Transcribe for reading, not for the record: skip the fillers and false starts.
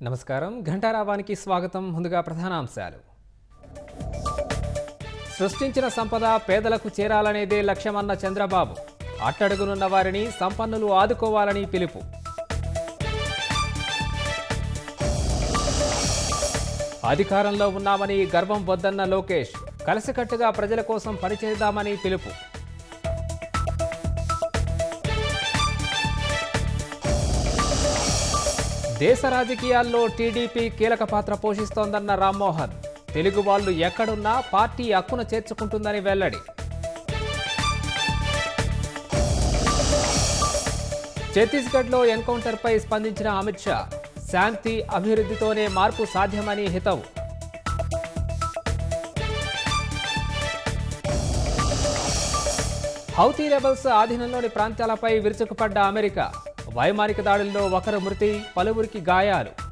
నమస్కారం ఘంటారావానికి స్వాగతం. ముందుగా ప్రధానాంశాలు. సృష్టించిన సంపద పేదలకు చేరాలనేదే లక్ష్యమన్న చంద్రబాబు. అట్టడుగునున్న వారిని సంపన్నులు ఆదుకోవాలని పిలుపు. అధికారంలో ఉన్నామని గర్వం వద్దన్న లోకేష్. కలిసికట్టుగా ప్రజల కోసం పనిచేద్దామని పిలుపు. దేశ రాజకీయాల్లో టీడీపీ కీలక పాత్ర పోషిస్తోందన్న రామ్మోహన్. తెలుగు వాళ్ళు ఎక్కడున్నా పార్టీ హక్కున చేర్చుకుంటుందని వెల్లడి. ఛత్తీస్గఢ్లో ఎన్కౌంటర్పై స్పందించిన అమిత్ షా. శాంతి అభివృద్ధితోనే మార్పు సాధ్యమని హితవు. హౌతీ రెబల్స్ ఆధీనంలోని ప్రాంతాలపై విరుచుకుపడ్డ అమెరికా. వైమానిక దాడుల్లో ఒకరు మృతి, పలువురికి గాయాలు.